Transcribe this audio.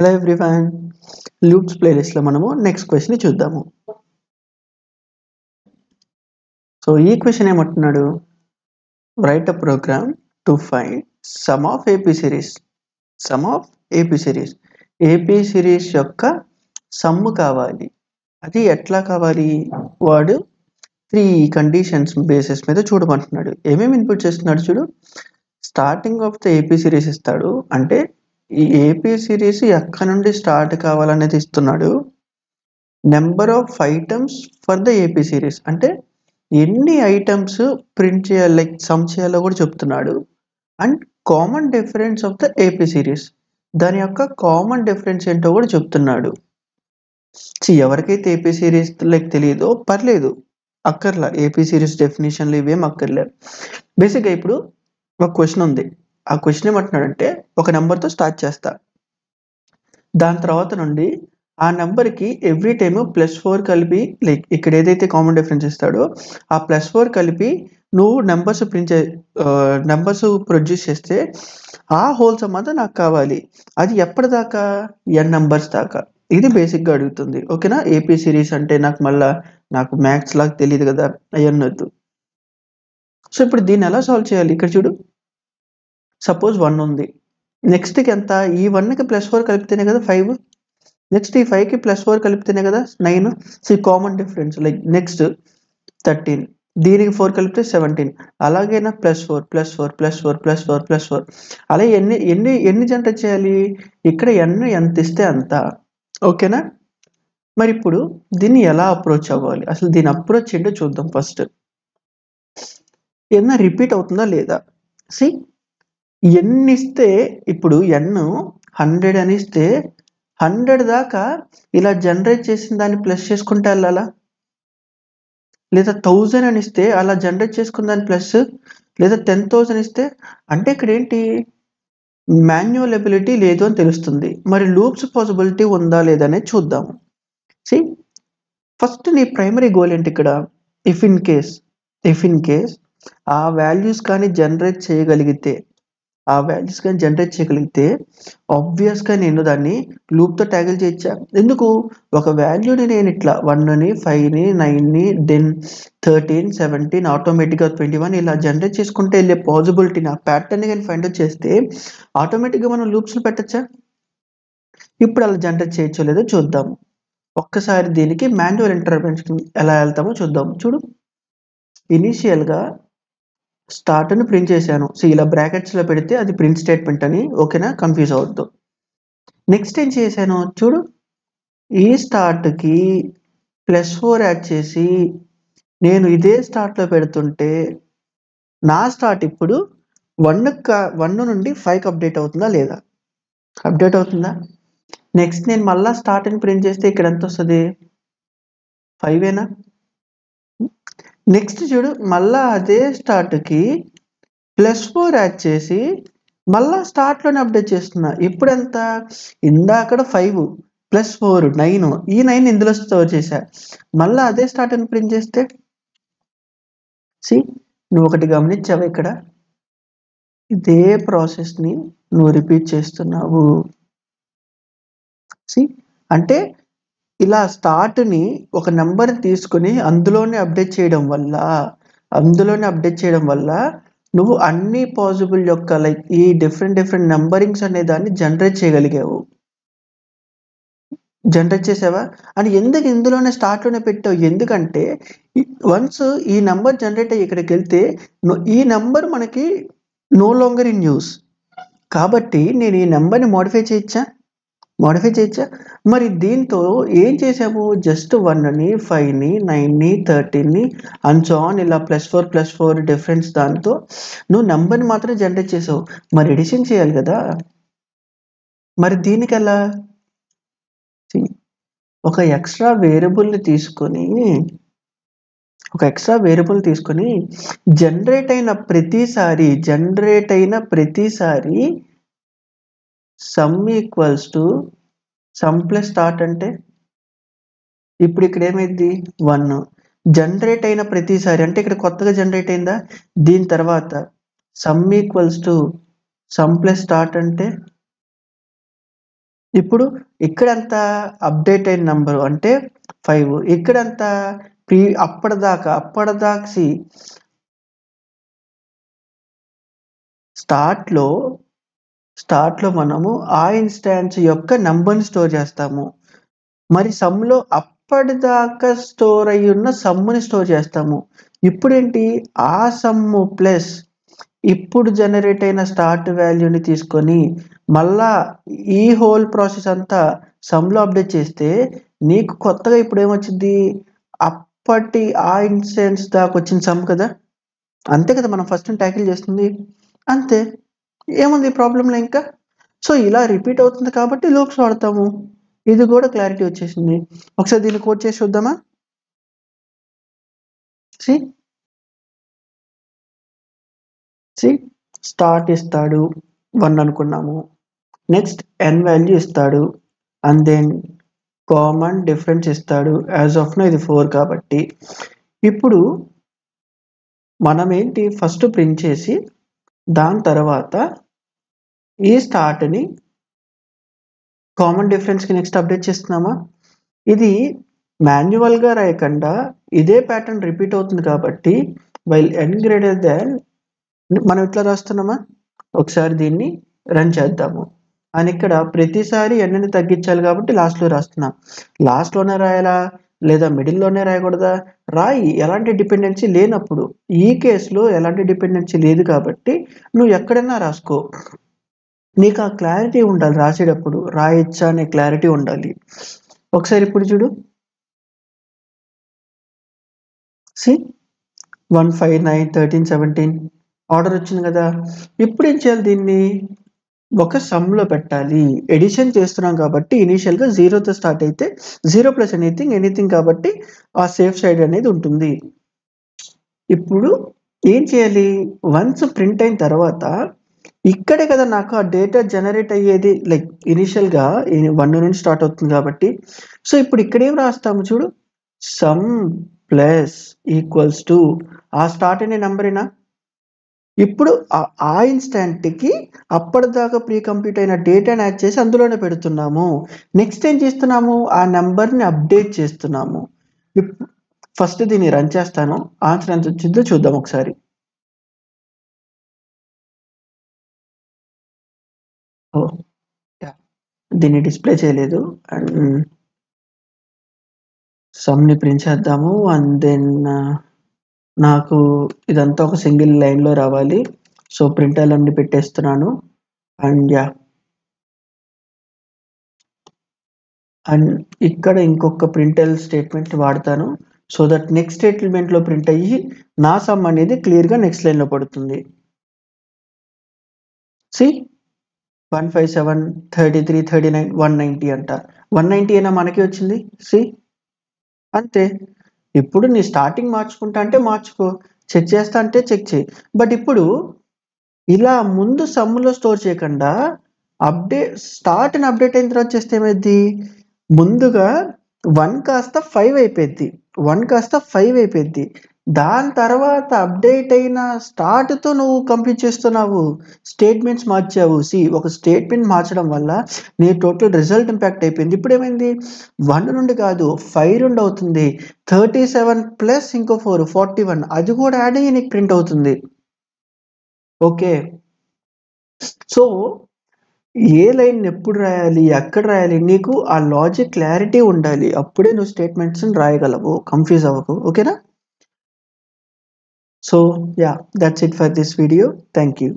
Hello everyone, loops ప్లేలిస్ట్లో మనము next question చూద్దాము. సో ఈ క్వశ్చన్ ఏమంటున్నాడు, write a program to find sum of AP series. AP series యొక్క సమ్ము కావాలి. అది ఎట్లా కావాలి? వాడు 3 కండిషన్స్ బేసిస్ మీద చూడమంటున్నాడు. ఏమేమి ఇన్పుట్ చేస్తున్నాడు చూడు. Starting of the AP series ఇస్తాడు, అంటే ఈ ఏపీ సిరీస్ ఎక్కడి నుండి స్టార్ట్ కావాలనేది ఇస్తున్నాడు. Number of items for the AP series, అంటే ఎన్ని ఐటమ్స్ ప్రింట్ చేయాలి, లైక్ సమ్ చేయాలో కూడా చెప్తున్నాడు. And common difference of the AP series, దాని యొక్క కామన్ డిఫరెన్స్ ఏంటో కూడా చెప్తున్నాడు. ఎవరికైతే ఏపీ సిరీస్ లైక్ తెలియదో పర్లేదు, అక్కర్లా, ఏపీ సిరీస్ డెఫినేషన్లు ఇవేం అక్కర్లేదు. బేసిక్గా ఇప్పుడు ఒక క్వశ్చన్ ఉంది. ఆ క్వశ్చన్ ఏమంటున్నాడంటే, ఒక నెంబర్తో స్టార్ట్ చేస్తా, దాని తర్వాత నుండి ఆ నెంబర్కి ఎవ్రీ టైమ్ +4 కలిపి, లైక్ ఇక్కడ ఏదైతే కామన్ డిఫరెన్స్ ఇస్తాడో ఆ +4 కలిపి నువ్వు నెంబర్స్ ప్రొడ్యూస్ చేస్తే ఆ హోల్ సమ్ అంతా నాకు కావాలి. అది ఎప్పటిదాకా? n నెంబర్స్ దాకా. ఇది బేసిక్గా అడుగుతుంది. ఓకేనా? ఏపీ సిరీస్ అంటే నాకు మ్యాథ్స్ లాగా తెలియదు కదా, అయ్యన్నొద్దు. సో ఇప్పుడు దీన్ని ఎలా సాల్వ్ చేయాలి? ఇక్కడ చూడు, సపోజ్ 1 ఉంది, నెక్స్ట్కి ఎంత? ఈ 1కి +4 కలిపితేనే కదా 5, నెక్స్ట్ ఈ 5కి +4 కలిపితేనే కదా 9. So common difference, like next 13, దీనికి 4 కలిపితే 17, అలాగైనా +4 అలా ఎన్ని జనరేట్ చేయాలి? ఇక్కడ ఎంత ఇస్తే అంత. ఓకేనా? మరి ఇప్పుడు దీన్ని ఎలా అప్రోచ్ అవ్వాలి? అసలు దీని అప్రోచ్ ఏంటో చూద్దాం. ఫస్ట్ ఏమన్నా రిపీట్ అవుతుందా లేదా. ఎన్ని ఇస్తే, ఇప్పుడు n 100 అని ఇస్తే 100 దాకా ఇలా జనరేట్ చేసిన దాన్ని ప్లస్ చేసుకుంటే వెళ్ళాలా, లేదా 1000 అని ఇస్తే అలా జనరేట్ చేసుకున్న దాన్ని ప్లస్, లేదా 10,000 ఇస్తే, అంటే ఇక్కడ ఏంటి, మాన్యువల్ ఎబిలిటీ లేదు అని తెలుస్తుంది. మరి లూప్స్ పాసిబిలిటీ ఉందా లేదా అనేది చూద్దాము. ఫస్ట్ నీ ప్రైమరీ గోల్ ఏంటి ఇక్కడ? ఇఫ్ ఇన్ కేస్ ఆ వాల్యూస్ కానీ జనరేట్ చేయగలిగితే, ఆబ్వియస్గా నేను దాన్ని లూప్తో ట్యాగిల్ చేయొచ్చా? ఎందుకు? ఒక వాల్యూని నేను ఇట్లా 1ని 5ని 9ని దెన్ 13 17 ఆటోమేటిక్గా 21 ఇలా జనరేట్ చేసుకుంటే వెళ్ళే పాసిబిలిటీ, నా ప్యాటర్న్ని కానీ ఫైండ్ అవుట్ చేస్తే ఆటోమేటిక్గా మనం లూప్స్లో పెట్టచ్చా? ఇప్పుడు అలా జనరేట్ చేయొచ్చో లేదో చూద్దాం. ఒక్కసారి దీనికి మాన్యువల్ ఇంటర్వెన్షన్ ఎలా వెళ్తామో చూద్దాం. చూడు, ఇనీషియల్గా స్టార్ట్ని ప్రింట్ చేశాను. సో ఇలా బ్రాకెట్స్లో పెడితే అది ప్రింట్ స్టేట్మెంట్ అని. ఓకేనా? కన్ఫ్యూజ్ అవద్దు. నెక్స్ట్ ఏం చేశాను చూడు, ఈ స్టార్ట్కి +4 యాడ్ చేసి నేను ఇదే స్టార్ట్లో పెడుతుంటే నా స్టార్ట్ ఇప్పుడు 1 నుండి 5కి అప్డేట్ అవుతుందా లేదా? అప్డేట్ అవుతుందా? నెక్స్ట్ నేను మళ్ళీ స్టార్ట్ని ప్రింట్ చేస్తే ఇక్కడ ఎంత వస్తుంది? 5ఏనా? నెక్స్ట్ చూడు, మళ్ళా అదే స్టార్ట్కి +4 యాడ్ చేసి మళ్ళా స్టార్ట్లోనే అప్డేట్ చేస్తున్నా. ఇప్పుడు ఎంత? ఇందాకడ 5 +4 9, ఈ 9 ఇందులో స్టోర్ చేశా. మళ్ళీ అదే స్టార్ట్ అని ప్రింట్ చేస్తే, నువ్వు ఒకటి గమనించావా? ఇక్కడ ఇదే ప్రాసెస్ని నువ్వు రిపీట్ చేస్తున్నావు. అంటే ఇలా స్టార్ట్ని ఒక నెంబర్ తీసుకుని అందులోనే అప్డేట్ చేయడం వల్ల నువ్వు అన్ని పాసిబుల్ యొక్క లైక్ ఈ డిఫరెంట్ నెంబరింగ్స్ అనే దాన్ని జనరేట్ చేయగలిగావు. జనరేట్ చేసావా? అని ఎందుకు ఇందులోనే స్టార్ట్లోనే పెట్టావు? ఎందుకంటే వన్స్ ఈ నెంబర్ జనరేట్ అయ్యి ఇక్కడికి వెళ్తే ఈ నెంబర్ మనకి నో లాంగర్ ఇన్ యూస్, కాబట్టి నేను ఈ నెంబర్ని మోడిఫై చేయొచ్చా? మరి దీంతో ఏం చేసాము? జస్ట్ 1ని 5ని 9ని 13ని అండ్ సో ఆన్ ఇలా +4 డిఫరెన్స్ దాంతో నువ్వు నెంబర్ని మాత్రం జనరేట్ చేసావు. మరి ఎడిషన్ చేయాలి కదా. మరి దీనికి ఎలా? ఒక ఎక్స్ట్రా వేరియబుల్ని తీసుకొని జనరేట్ అయిన ప్రతిసారి some equals to sum plus start, అంటే ఇప్పుడు ఇక్కడ ఏమైంది? 1 జనరేట్ అయిన ప్రతిసారి, అంటే ఇక్కడ కొత్తగా జనరేట్ అయిందా? దీని తర్వాత some equals to sum plus start, అంటే ఇప్పుడు ఇక్కడంతా అప్డేట్ అయిన నంబర్ అంటే 5, ఇక్కడంతా అప్పటిదాకా స్టార్ట్లో మనము ఆ ఇన్స్టాన్స్ యొక్క నంబర్ని స్టోర్ చేస్తాము. మరి సమ్లో అప్పటిదాకా స్టోర్ అయ్యి ఉన్న సమ్ముని స్టోర్ చేస్తాము. ఇప్పుడేంటి ఆ సమ్ము ప్లస్ ఇప్పుడు జనరేట్ అయిన స్టార్ట్ వాల్యూని తీసుకొని మళ్ళా ఈ హోల్ ప్రాసెస్ అంతా సమ్లో అప్డేట్ చేస్తే నీకు కొత్తగా ఇప్పుడు ఏమొచ్చింది, అప్పటి ఆ ఇన్స్టెన్స్ దాకా వచ్చిన సమ్ కదా. అంతే కదా మనం ఫస్ట్ ట్యాకిల్ చేస్తుంది. అంతే, ఏముంది ప్రాబ్లంలో ఇంకా. సో ఇలా రిపీట్ అవుతుంది కాబట్టి లూప్స్ వాడతాము. ఇది కూడా క్లారిటీ వచ్చేసింది. ఒకసారి దీన్ని కోడ్ చేసి చూద్దామా. స్టార్ట్ ఇస్తాడు 1 అనుకున్నాము. నెక్స్ట్ ఎన్ వాల్యూ ఇస్తాడు అండ్ దెన్ కామన్ డిఫరెన్స్ ఇస్తాడు. యాజ్ ఆఫ్ నో ఇది 4 కాబట్టి ఇప్పుడు మనం ఏంటి ఫస్ట్ ప్రింట్ చేసి దాని తర్వాత ఈ స్టార్ట్ని కామన్ డిఫరెన్స్కి నెక్స్ట్ అప్డేట్ చేస్తున్నామా. ఇది మాన్యువల్గా రాయకుండా ఇదే ప్యాటర్న్ రిపీట్ అవుతుంది కాబట్టి వైల్ ఎన్ గ్రేటర్ దాన్ మనం ఇట్లా రాస్తున్నామా. ఒకసారి దీన్ని రన్ చేద్దాము. అని ఇక్కడ ప్రతిసారి ఎన్ని తగ్గించాలి కాబట్టి లాస్ట్లో రాస్తున్నా. లాస్ట్లోనే రాయాలా లేదా మిడిల్లోనే రాయకూడదా? రాయి, ఎలాంటి డిపెండెన్సీ లేనప్పుడు. ఈ కేసులో ఎలాంటి డిపెండెన్సీ లేదు కాబట్టి నువ్వు ఎక్కడైనా రాసుకో. నీకు ఆ క్లారిటీ ఉండాలి రాసేటప్పుడు, రాయొచ్చా అనే క్లారిటీ ఉండాలి. ఒకసారి ఇప్పుడు చూడు, 1 5 9 13 17 ఆర్డర్ వచ్చింది కదా. ఇప్పుడు ఏం చేయాలి, దీన్ని ఒక సమ్లో పెట్టాలి. ఎడిషన్ చేస్తున్నాం కాబట్టి ఇనీషియల్గా 0తో స్టార్ట్ అయితే 0 ప్లస్ ఎనీథింగ్ కాబట్టి ఆ సేఫ్ సైడ్ అనేది ఉంటుంది. ఇప్పుడు ఏం చేయాలి, వన్స్ ప్రింట్ అయిన తర్వాత ఇక్కడే కదా నాకు ఆ డేటా జనరేట్ అయ్యేది. లైక్ ఇనీషియల్గా 1 నుండి స్టార్ట్ అవుతుంది కాబట్టి. సో ఇప్పుడు ఇక్కడ ఏం రాస్తాము చూడు, సమ్ ప్లస్ ఈక్వల్స్ టు ఆ స్టార్ట్ అనే నెంబరేనా. ఇప్పుడు ఆ ఇన్స్టాంట్కి అప్పటిదాకా ప్రీ కంప్యూట్ అయిన డేటాని యాడ్ చేసి అందులోనే పెడుతున్నాము. నెక్స్ట్ ఏం చేస్తున్నాము, ఆ నెంబర్ని అప్డేట్ చేస్తున్నాము. ఫస్ట్ దీన్ని రన్ చేస్తాను, ఆన్సర్ ఎంత వచ్చిందో చూద్దాం ఒకసారి. దీన్ని డిస్ప్లే చేయలేదు. అండ్ సమ్ని ప్రింట్ చేద్దాము. అండ్ దెన్ నాకు ఇదంతా ఒక సింగిల్ లైన్లో రావాలి. సో ప్రింటర్లు అన్ని పెట్టేస్తున్నాను. అండ్ అండ్ ఇక్కడ ఇంకొక ప్రింటల్ స్టేట్మెంట్ వాడతాను. సో దట్ నెక్స్ట్ స్టేట్మెంట్లో ప్రింట్ అయ్యి నా సమ్ అనేది క్లియర్గా నెక్స్ట్ లైన్లో పడుతుంది. 157 33 39 190 అంట. 190 అయినా మనకి వచ్చింది. అంతే. ఇప్పుడు నీ స్టార్టింగ్ మార్చుకుంటా అంటే మార్చుకో, చెక్ చేస్తా అంటే చెక్ చేయి. బట్ ఇప్పుడు ఇలా ముందు సమ్లో స్టోర్ చేయకుండా స్టార్ట్ని అప్డేట్ అయిన తర్వాత చేస్తే ఏమైంది, ముందుగా 1 కాస్త 5 అయిపోయింది. 1 కాస్త 5 అయిపోయింది. దాని తర్వాత అప్డేట్ అయిన స్టార్ట్తో నువ్వు కంప్లీట్ చేస్తున్నావు, స్టేట్మెంట్స్ మార్చావు. ఒక స్టేట్మెంట్ మార్చడం వల్ల నీ టోటల్ రిజల్ట్ ఇంపాక్ట్ అయిపోయింది. ఇప్పుడు ఏమైంది, 1 నుండి కాదు 5 నుండి అవుతుంది. 37 ప్లస్ ఇంకో 4 41, అది కూడా యాడ్ అయ్యి నీకు ప్రింట్ అవుతుంది. ఓకే, సో ఏ లైన్ ఎప్పుడు రాయాలి, ఎక్కడ రాయాలి, నీకు ఆ లాజిక్ క్లారిటీ ఉండాలి. అప్పుడే నువ్వు స్టేట్మెంట్స్ని రాయగలవు, కన్ఫ్యూజ్ అవ్వకు. ఓకేనా. So that's it for this video. Thank you.